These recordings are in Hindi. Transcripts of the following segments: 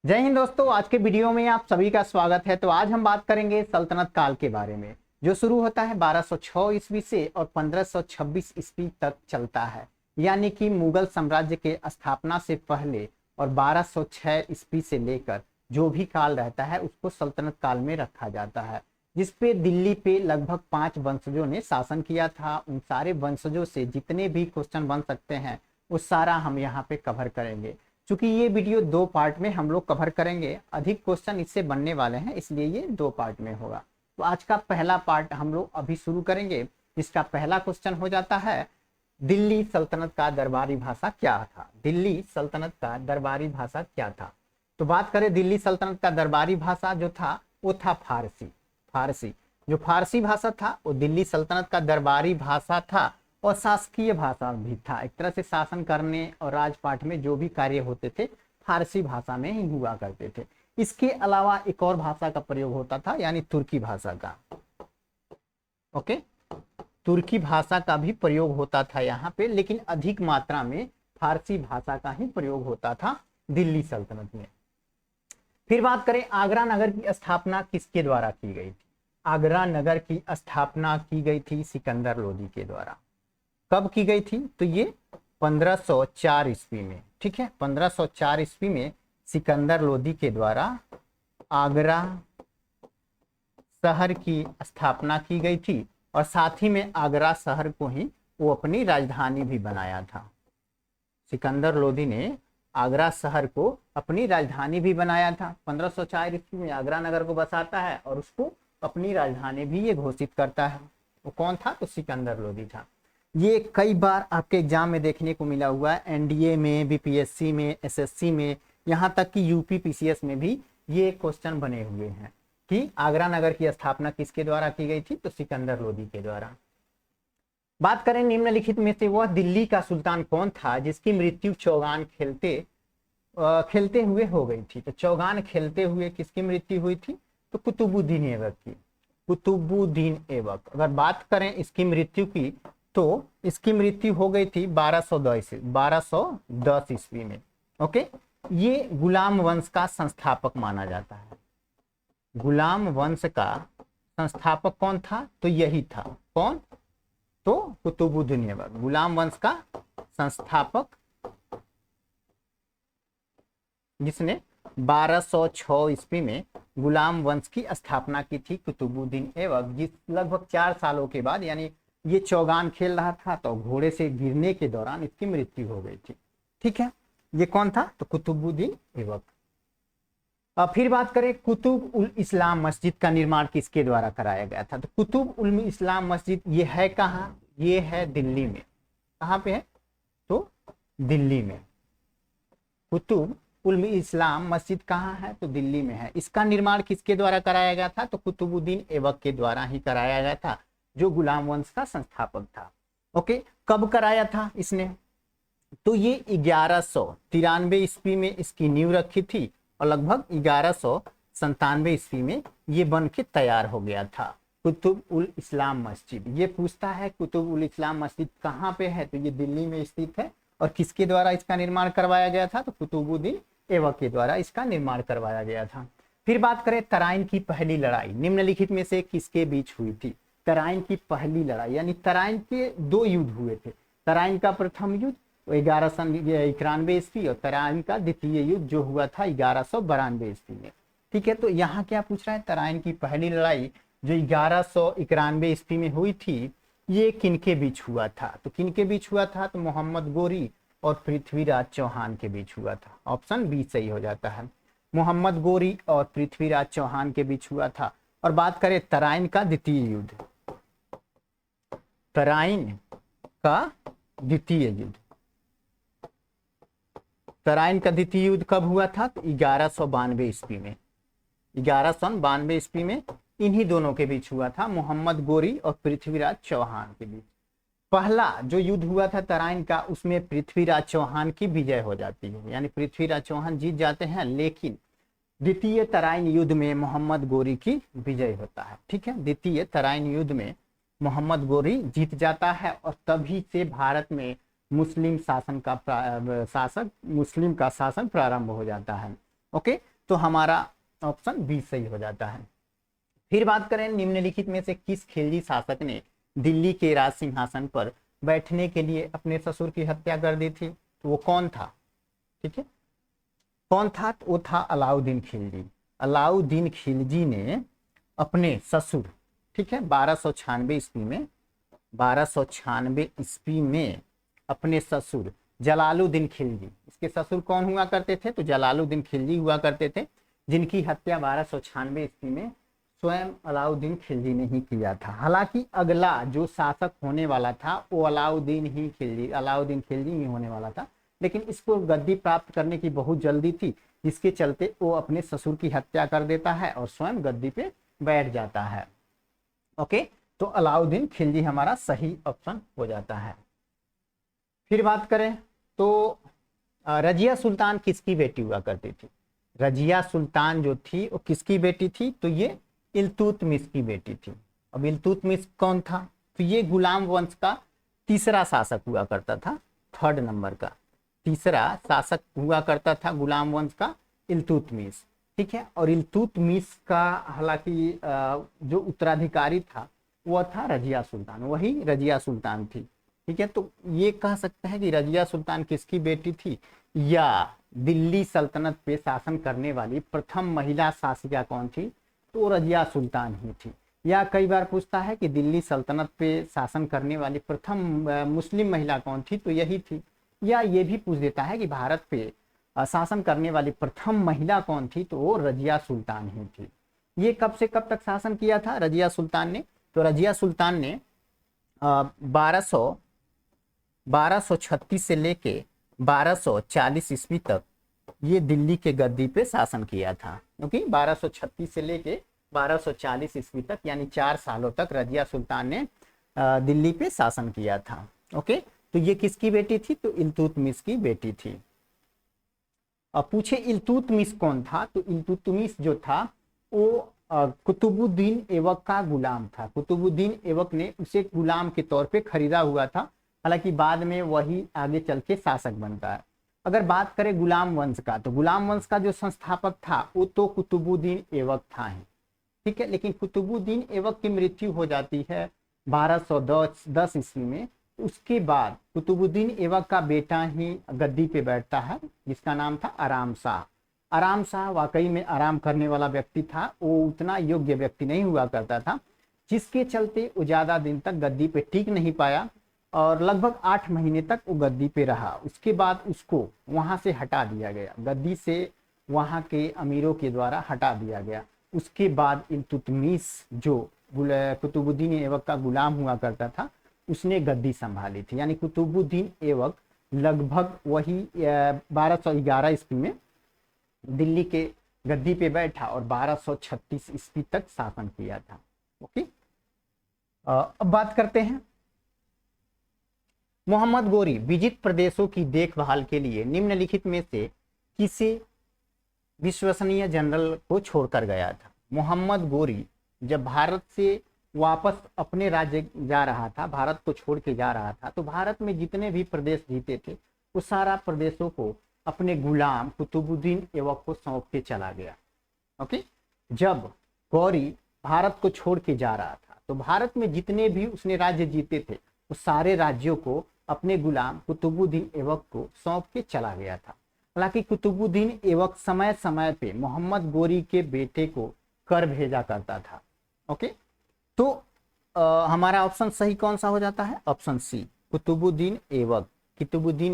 जय हिंद दोस्तों, आज के वीडियो में आप सभी का स्वागत है। तो आज हम बात करेंगे सल्तनत काल के बारे में, जो शुरू होता है 1206 ईस्वी से और 1526 ईस्वी तक चलता है। यानी कि मुगल साम्राज्य के स्थापना से पहले और 1206 ईस्वी से लेकर जो भी काल रहता है उसको सल्तनत काल में रखा जाता है, जिसपे दिल्ली पे लगभग 5 वंशजों ने शासन किया था। उन सारे वंशजों से जितने भी क्वेश्चन बन सकते हैं वो सारा हम यहाँ पे कवर करेंगे। चूंकि ये वीडियो 2 पार्ट में हम लोग कवर करेंगे, अधिक क्वेश्चन इससे बनने वाले हैं, इसलिए ये 2 पार्ट में होगा। तो आज का पहला पार्ट हम लोग अभी शुरू करेंगे, जिसका पहला क्वेश्चन हो जाता है दिल्ली सल्तनत का दरबारी भाषा क्या था। दिल्ली सल्तनत का दरबारी भाषा क्या था? तो बात करें दिल्ली सल्तनत का दरबारी भाषा जो था वो था फारसी। जो फारसी भाषा था वो दिल्ली सल्तनत का दरबारी भाषा था और शासकीय भाषा भी था। एक तरह से शासन करने और राजपाट में जो भी कार्य होते थे फारसी भाषा में ही हुआ करते थे। इसके अलावा एक और भाषा का प्रयोग होता था, यानी तुर्की भाषा का। ओके, तुर्की भाषा का भी प्रयोग होता था यहाँ पे, लेकिन अधिक मात्रा में फारसी भाषा का ही प्रयोग होता था दिल्ली सल्तनत में। फिर बात करें आगरा नगर की स्थापना किसके द्वारा की गई थी? आगरा नगर की स्थापना की गई थी सिकंदर लोदी के द्वारा। कब की गई थी? तो ये 1504 ईस्वी में। ठीक है, 1504 ईस्वी में सिकंदर लोदी के द्वारा आगरा शहर की स्थापना की गई थी और साथ ही में आगरा शहर को ही वो अपनी राजधानी भी बनाया था। सिकंदर लोदी ने आगरा शहर को अपनी राजधानी भी बनाया था। 1504 ईस्वी में आगरा नगर को बसाता है और उसको अपनी राजधानी भी ये घोषित करता है। वो कौन था? तो सिकंदर लोदी था। ये कई बार आपके एग्जाम में देखने को मिला हुआ है, एनडीए में, बीपीएससी में, एसएससी में, यहाँ तक कि यूपी पीसीएस में भी ये क्वेश्चन बने हुए हैं कि आगरा नगर की स्थापना किसके द्वारा की गई थी? तो सिकंदर लोदी के द्वारा। बात करें निम्नलिखित में से वह दिल्ली का सुल्तान कौन था जिसकी मृत्यु चौगान खेलते हुए हो गई थी? तो चौगान खेलते हुए किसकी मृत्यु हुई थी? तो कुतुबुद्दीन ऐबक की। कुतुबुद्दीन ऐबक। अगर बात करें इसकी मृत्यु की, तो इसकी मृत्यु हो गई थी 1210 ईस्वी में। ओके, ये गुलाम वंश का संस्थापक माना जाता है। गुलाम वंश का संस्थापक कौन था? तो यही था। कौन? तो कुतुबुद्दीन ऐबक, गुलाम वंश का संस्थापक, जिसने 1206 ईस्वी में गुलाम वंश की स्थापना की थी, कुतुबुद्दीन ऐबक। जिस लगभग 4 सालों के बाद, यानी ये चौगान खेल रहा था तो घोड़े से गिरने के दौरान इसकी मृत्यु हो गई थी। ठीक है, ये कौन था? तो कुतुबुद्दीन ऐबक। अब फिर बात करें कुतुब उल इस्लाम मस्जिद का निर्माण किसके द्वारा कराया गया था? तो कुतुब उल इस्लाम मस्जिद ये है कहाँ? ये है दिल्ली में। कहाँ पे है? तो दिल्ली में। कुतुब उल इस्लाम मस्जिद कहाँ है? तो दिल्ली में है। इसका निर्माण किसके द्वारा कराया गया था? तो कुतुबुद्दीन ऐबक के द्वारा ही कराया गया था, जो गुलाम वंश का संस्थापक था। ओके, कब कराया था इसने? तो ये 1193 ईस्वी में इसकी नींव रखी थी और लगभग 1197 ईस्वी में ये बन के तैयार हो गया था, कुतुब उल इस्लाम मस्जिद। ये पूछता है कुतुब उल इस्लाम मस्जिद कहाँ पे है? तो ये दिल्ली में स्थित है। और किसके द्वारा इसका निर्माण करवाया गया था? तो कुतुबुद्दीन ऐबक के द्वारा इसका निर्माण करवाया गया था। फिर बात करें तराइन की पहली लड़ाई निम्नलिखित में से किसके बीच हुई थी? तराइन की पहली लड़ाई, यानी तराइन के 2 युद्ध हुए थे। तराइन का प्रथम युद्ध 1191 ईस्वी और तराइन का द्वितीय युद्ध जो हुआ था 1192 ईस्वी में। ठीक है, तो यहाँ क्या पूछ रहा है? तराइन की पहली लड़ाई जो 1191 ईस्वी में हुई थी, ये किनके बीच हुआ था? तो किनके बीच हुआ था? तो मोहम्मद गोरी और पृथ्वीराज चौहान के बीच हुआ था। ऑप्शन बी सही हो जाता है। मोहम्मद गोरी और पृथ्वीराज चौहान के बीच हुआ था। और बात करें तराइन का द्वितीय युद्ध, तराइन का द्वितीय युद्ध, तराइन का द्वितीय युद्ध कब हुआ था? तो 1192 ईस्वी में। 1192 ईस्वी में इन्हीं दोनों के बीच हुआ था, मोहम्मद गोरी और पृथ्वीराज चौहान के बीच। पहला जो युद्ध हुआ था तराइन का, उसमें पृथ्वीराज चौहान की विजय हो जाती है, यानी पृथ्वीराज चौहान जीत जाते हैं। लेकिन द्वितीय तराइन युद्ध में मोहम्मद गोरी की विजय होता है। ठीक है, द्वितीय तराइन युद्ध में मोहम्मद गोरी जीत जाता है और तभी से भारत में मुस्लिम का शासन प्रारंभ हो जाता है। ओके, तो हमारा ऑप्शन बी सही हो जाता है। फिर बात करें निम्नलिखित में से किस खिलजी शासक ने दिल्ली के राज सिंहासन पर बैठने के लिए अपने ससुर की हत्या कर दी थी, तो वो कौन था? ठीक है, कौन था? तो वो था अलाउद्दीन खिलजी। अलाउद्दीन खिलजी ने अपने ससुर, ठीक है, 1296 ईस्वी में, 1296 ईस्वी में अपने ससुर जलालुद्दीन खिलजी, इसके ससुर कौन हुआ करते थे? तो जलालुद्दीन खिलजी हुआ करते थे, जिनकी हत्या 1296 ईस्वी में स्वयं अलाउद्दीन खिलजी ने ही किया था। हालांकि अगला जो शासक होने वाला था वो अलाउद्दीन खिलजी ही होने वाला था, लेकिन इसको गद्दी प्राप्त करने की बहुत जल्दी थी, जिसके चलते वो अपने ससुर की हत्या कर देता है और स्वयं गद्दी पे बैठ जाता है। ओके, तो अलाउद्दीन खिलजी हमारा सही ऑप्शन हो जाता है। फिर बात करें तो रजिया सुल्तान किसकी बेटी हुआ करती थी? रजिया सुल्तान जो थी वो किसकी बेटी थी? तो ये इल्तुतमिश की बेटी थी। अब इल्तुतमिश कौन था? तो ये गुलाम वंश का तीसरा शासक हुआ करता था, 3rd नंबर का तीसरा शासक हुआ करता था गुलाम वंश का इल्तुतमिश। ठीक है, और इल्तुतमिश का हालांकि जो उत्तराधिकारी था वह था रजिया सुल्तान, वही रजिया सुल्तान थी। ठीक है, तो ये कह सकते हैं कि रजिया सुल्तान किसकी बेटी थी, या दिल्ली सल्तनत पे शासन करने वाली प्रथम महिला शासिका कौन थी? तो रजिया सुल्तान ही थी। या कई बार पूछता है कि दिल्ली सल्तनत पे शासन करने वाली प्रथम मुस्लिम महिला कौन थी? तो यही थी। या ये भी पूछ देता है कि भारत पे शासन करने वाली प्रथम महिला कौन थी? तो वो रजिया सुल्तान ही थी। ये कब से कब तक शासन किया था रजिया सुल्तान ने? तो रजिया सुल्तान ने 1236 से लेके 1240 ईस्वी तक ये दिल्ली के गद्दी पे शासन किया था, क्योंकि 1236 से लेके 1240 ईस्वी तक यानी 4 सालों तक रजिया सुल्तान ने दिल्ली पे शासन किया था। ओके, तो ये किसकी बेटी थी? तो इल्तुतमिश की बेटी थी। अब पूछे इल्तुतमिश कौन था? तो इल्तुतमिश जो था वो कुतुबुद्दीन ऐबक का गुलाम था। कुतुबुद्दीन ऐबक ने उसे गुलाम के तौर पे खरीदा हुआ था, हालांकि बाद में वही आगे चल के शासक बनता है। अगर बात करें गुलाम वंश का, तो गुलाम वंश का जो संस्थापक था वो तो कुतुबुद्दीन ऐबक था ही। ठीक है, लेकिन कुतुबुद्दीन ऐबक की मृत्यु हो जाती है 1210 ईस्वी में। उसके बाद कुतुबुद्दीन ऐबक का बेटा ही गद्दी पे बैठता है, जिसका नाम था आराम शाह। आराम शाह वाकई में आराम करने वाला व्यक्ति था, वो उतना योग्य व्यक्ति नहीं हुआ करता था, जिसके चलते वो ज्यादा दिन तक गद्दी पे टिक नहीं पाया और लगभग 8 महीने तक वो गद्दी पे रहा। उसके बाद उसको वहां से हटा दिया गया, गद्दी से वहां के अमीरों के द्वारा हटा दिया गया। उसके बाद इल्तुतमिश जो कुतुबुद्दीन ऐबक का गुलाम हुआ करता था उसने गद्दी संभाली थी, यानी कुतुबुद्दीन ऐबक लगभग वही 1211 ईस्वी में दिल्ली के गद्दी पे बैठा और 1236 ईस्वी तक शासन किया था। ओके, अब बात करते हैं मोहम्मद गोरी विजित प्रदेशों की देखभाल के लिए निम्नलिखित में से किसे विश्वसनीय जनरल को छोड़कर गया था? मोहम्मद गोरी जब भारत से वापस अपने राज्य जा रहा था, भारत को छोड़ के जा रहा था, तो भारत में जितने भी प्रदेश जीते थे वो सारा प्रदेशों को अपने गुलाम कुतुबुद्दीन ऐबक को सौंप के चला गया। ओके, जब गौरी भारत को छोड़ के जा रहा था तो भारत में जितने भी उसने राज्य जीते थे वो सारे राज्यों को अपने गुलाम कुतुबुद्दीन ऐबक को सौंप के चला गया था। हालांकि कुतुबुद्दीन ऐबक समय समय पे मोहम्मद गोरी के बेटे को कर भेजा करता था। ओके, तो हमारा ऑप्शन सही कौन सा हो जाता है? ऑप्शन सी, कुतुबुद्दीन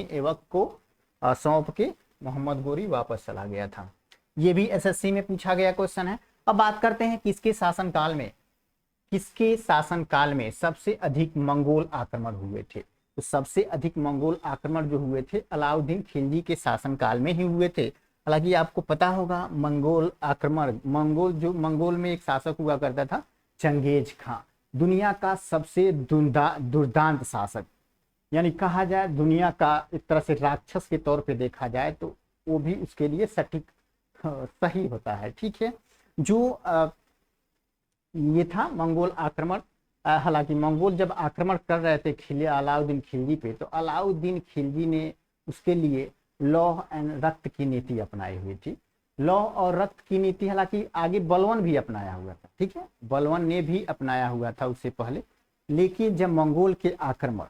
ऐबक को सौंप के मोहम्मद गोरी वापस चला गया था। ये भी एसएससी में पूछा गया क्वेश्चन है। अब बात करते हैं किसके शासनकाल में सबसे अधिक मंगोल आक्रमण हुए थे? तो सबसे अधिक मंगोल आक्रमण जो हुए थे अलाउद्दीन खिलजी के शासनकाल में ही हुए थे। हालांकि आपको पता होगा मंगोल आक्रमण, मंगोल में एक शासक हुआ करता था चंगेज खां, दुनिया का सबसे दुर्दांत शासक, यानी कहा जाए दुनिया का एक तरह से राक्षस के तौर पे देखा जाए तो वो भी उसके लिए सटीक सही होता है। ठीक है, जो ये था मंगोल आक्रमण। हालांकि मंगोल जब आक्रमण कर रहे थे अलाउद्दीन खिलजी पे, तो अलाउद्दीन खिलजी ने उसके लिए लौह एंड रक्त की नीति अपनाई हुई थी। लौह और रक्त की नीति हालांकि आगे बलवन भी अपनाया हुआ था, ठीक है, बलवन ने भी अपनाया हुआ था उससे पहले, लेकिन जब मंगोल के आक्रमण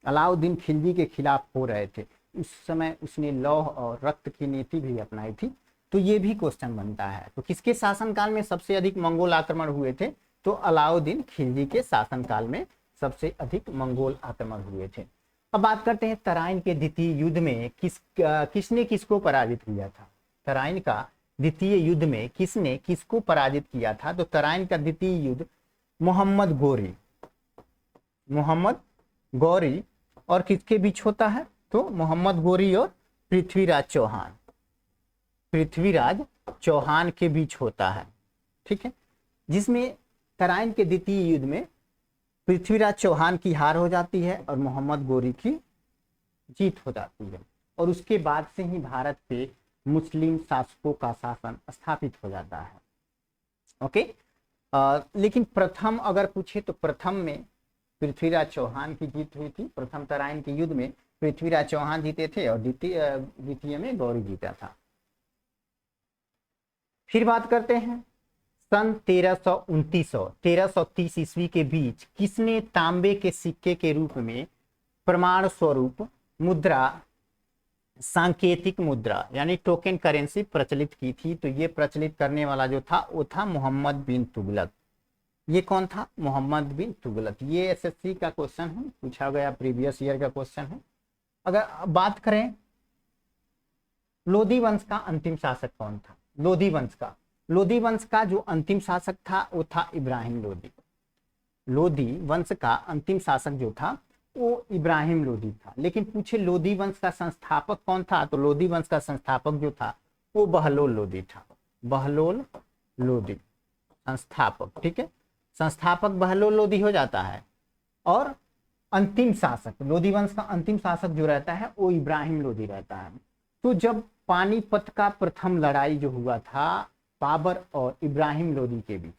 अलाउद्दीन खिलजी के खिलाफ हो रहे थे उस समय उसने लौह और रक्त की नीति भी अपनाई थी। तो ये भी क्वेश्चन बनता है। तो किसके शासनकाल में सबसे अधिक मंगोल आक्रमण हुए थे? तो अलाउद्दीन खिलजी के शासनकाल में सबसे अधिक मंगोल आक्रमण हुए थे। अब बात करते हैं तराइन के द्वितीय युद्ध में किसने किसको पराजित किया था। तराइन का द्वितीय युद्ध में किसने किसको पराजित किया था? तो तराइन का द्वितीय युद्ध मोहम्मद गौरी और किसके बीच होता है? तो मोहम्मद गौरी और पृथ्वीराज चौहान के बीच होता है, ठीक है, जिसमें तराइन के द्वितीय युद्ध में पृथ्वीराज चौहान की हार हो जाती है और मोहम्मद गौरी की जीत हो जाती है, और उसके बाद से ही भारत पे मुस्लिम शासकों का शासन स्थापित हो जाता है। ओके, लेकिन प्रथम अगर पूछे तो प्रथम में पृथ्वीराज चौहान की जीत हुई थी। प्रथम तराइन के युद्ध में पृथ्वीराज चौहान जीते थे और द्वितीय में गौरी जीता था। फिर बात करते हैं सन 1330 ईस्वी के बीच किसने तांबे के सिक्के के रूप में प्रमाण स्वरूप मुद्रा, सांकेतिक मुद्रा यानी टोकन करेंसी प्रचलित की थी? तो ये प्रचलित करने वाला जो था वो था मोहम्मद बिन तुगलक। ये कौन था? मोहम्मद बिन तुगलक। ये एसएससी का क्वेश्चन है, पूछा गया प्रीवियस ईयर का क्वेश्चन है। अगर बात करें लोधी वंश का अंतिम शासक कौन था? लोधी वंश का जो अंतिम शासक था वो था इब्राहिम लोधी। लोधी वंश का अंतिम शासक जो था वो इब्राहिम लोधी था। लेकिन पूछे लोधी वंश का संस्थापक कौन था? तो लोधी वंश का संस्थापक जो था वो बहलोल लोधी था। बहलोल लोधी संस्थापक, ठीक है, संस्थापक बहलोल लोधी हो जाता है, और अंतिम शासक लोधी वंश का अंतिम शासक जो रहता है वो इब्राहिम लोधी रहता है। तो जब पानीपत का प्रथम लड़ाई जो हुआ था बाबर और इब्राहिम लोधी के बीच,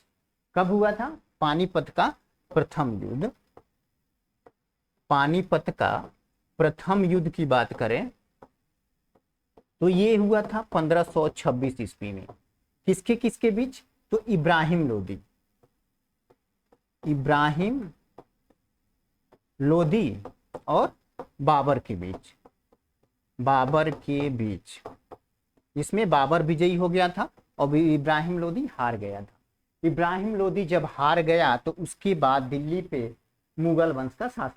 कब हुआ था? पानीपत का प्रथम युद्ध। पानीपत का प्रथम युद्ध की बात करें तो ये हुआ था 1526 ईस्वी में। किसके किसके बीच? तो इब्राहिम लोधी और बाबर के बीच। इसमें बाबर विजयी हो गया था और इब्राहिम लोधी हार गया था। इब्राहिम लोधी जब हार गया तो उसके बाद दिल्ली पे मुगल वंश का शासन